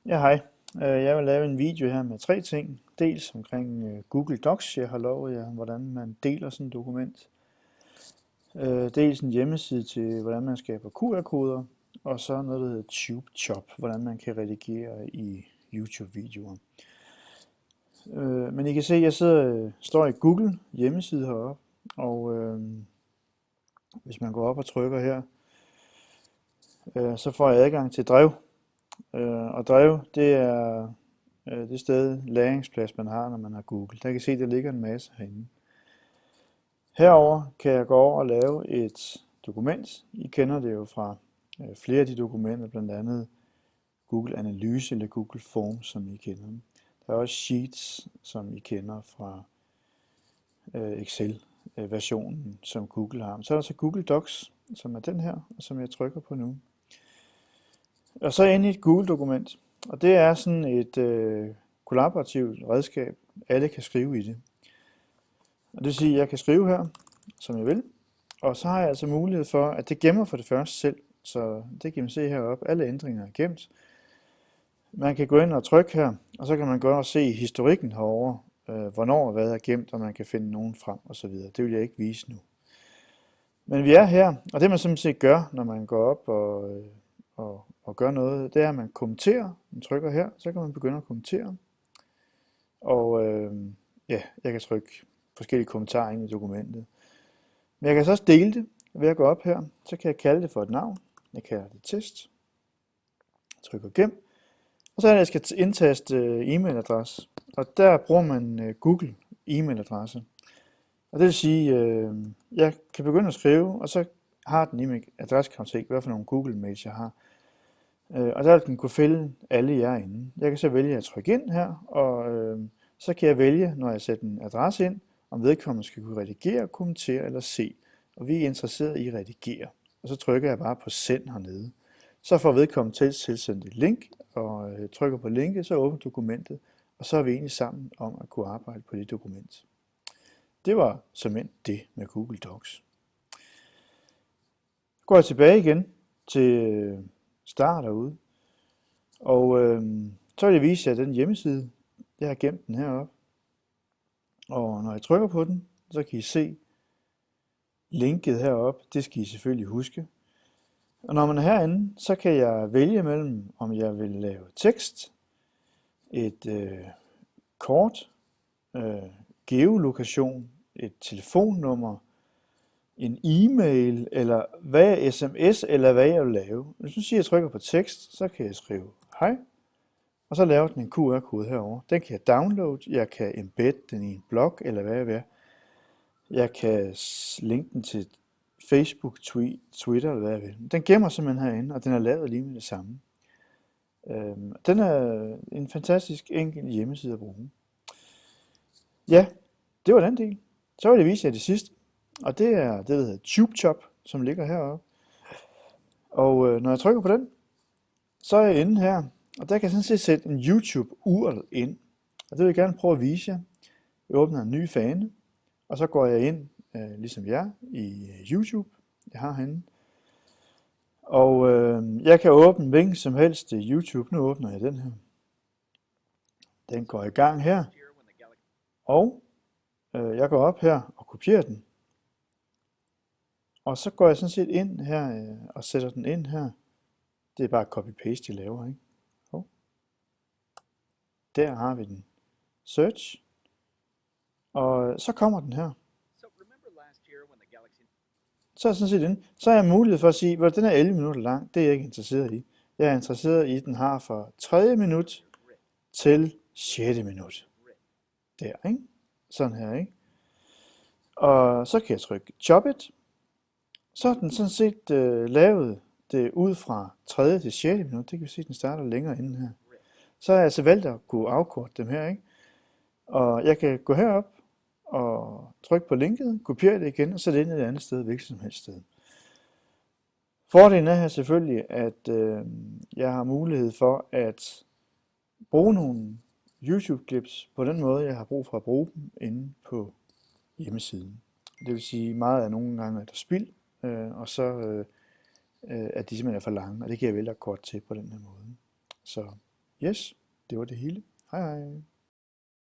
Ja, hej. Jeg vil lave en video her med tre ting. Dels omkring Google Docs. Jeg har lovet jer, hvordan man deler sådan et dokument. Dels en hjemmeside til, hvordan man skaber QR-koder. Og så noget, der hedder TubeChop, hvordan man kan redigere i YouTube-videoer. Men I kan se, at jeg står i Google hjemmeside heroppe. Og hvis man går op og trykker her, så får jeg adgang til Drev. Og Drev, det er det sted lagringsplads, man har, når man har Google. Der kan I se, der ligger en masse herinde. Herover kan jeg gå over og lave et dokument. I kender det jo fra flere af de dokumenter, blandt andet Google Analyse eller Google Forms, som I kender. Der er også Sheets, som I kender fra Excel-versionen, som Google har. Så er der så Google Docs, som er den her, som jeg trykker på nu. Og så ind i et Google-dokument. Og det er sådan et kollaborativt redskab. Alle kan skrive i det. Og det vil sige, at jeg kan skrive her, som jeg vil. Og så har jeg altså mulighed for, at det gemmer for det første selv. Så det kan man se heroppe. Alle ændringer er gemt. Man kan gå ind og trykke her, og så kan man gå ind og se historikken herovre. Hvornår og hvad er gemt, og man kan finde nogen frem osv. Det vil jeg ikke vise nu. Men vi er her, og det man simpelthen gør, når man går op og gør noget, det er, at man kommenterer. Man trykker her, så kan man begynde at kommentere. Og ja, jeg kan trykke forskellige kommentarer ind i dokumentet. Men jeg kan så også dele det ved at gå op her. Så kan jeg kalde det for et navn. Jeg kalder det test. Jeg trykker gem. Og så er det, at jeg skal indtaste e-mailadresse. Og der bruger man Google e-mailadresse. Og det vil sige, jeg kan begynde at skrive, og så har den i min adressekartotek, hvad for nogle Google-mails jeg har. Og der vil den kunne fælde alle jer inde. Jeg kan så vælge at trykke ind her, og så kan jeg vælge, når jeg sætter en adresse ind, om vedkommende skal kunne redigere, kommentere eller se. Og vi er interesseret i at redigere. Og så trykker jeg bare på send hernede. Så får vedkommende tilsendt et link, og trykker på linket, så åbner dokumentet, og så er vi egentlig sammen om at kunne arbejde på det dokument. Det var simpelthen det med Google Docs. Går jeg tilbage igen til start derude, og så vil jeg vise jer den hjemmeside. Jeg har gemt den heroppe, og når jeg trykker på den, så kan I se linket heroppe. Det skal I selvfølgelig huske. Og når man er herinde, så kan jeg vælge mellem, om jeg vil lave tekst, et kort, geolokation, et telefonnummer, en e-mail, eller hvad sms, eller hvad jeg vil lave. Hvis nu siger, jeg trykker på tekst, så kan jeg skrive hej, og så laver den en QR-kode herover. Den kan jeg downloade, jeg kan embedde den i en blog, eller hvad jeg vil. Jeg kan linke den til Facebook, Twitter, eller hvad jeg vil. Den gemmer simpelthen herinde, og den er lavet lige med det samme. Den er en fantastisk enkel hjemmeside at bruge. Ja, det var den del. Så vil jeg vise jer det sidste. Og det er det, der hedder TubeChop, som ligger heroppe. Og når jeg trykker på den, så er jeg inde her. Og der kan jeg sådan set sætte en YouTube-URL ind. Og det vil jeg gerne prøve at vise jer. Jeg åbner en ny fane. Og så går jeg ind, ligesom jer, i YouTube. Jeg har herinde. Og jeg kan åbne hvilken som helst YouTube. Nu åbner jeg den her. Den går i gang her. Og jeg går op her og kopierer den. Og så går jeg sådan set ind her og sætter den ind her. Det er bare copy-paste, jeg laver, ikke? Og der har vi den. Search. Og så kommer den her. Så er jeg sådan set inde. Så har jeg mulighed for at sige, at den er 11 minutter lang. Det er jeg ikke interesseret i. Jeg er interesseret i, at den har fra 3. minut til 6. minut. Der, ikke? Sådan her, ikke? Og så kan jeg trykke Chop It. Så er den sådan set lavet det ud fra 3. til 6. minut. Det kan vi se, at den starter længere inden her. Så har jeg altså valgt at kunne afkorte dem her, ikke? Og jeg kan gå herop og trykke på linket, kopiere det igen, og så det ind et andet sted, hvilket som helst sted. Fordelen er her selvfølgelig, at jeg har mulighed for at bruge nogle YouTube-clips på den måde, jeg har brug for at bruge dem inde på hjemmesiden. Det vil sige, meget af nogle gange er der spild, og så at de simpelthen er for lange, og det kan jeg vælge at korte til på den her måde. Så Yes, det var det hele. Hej hej.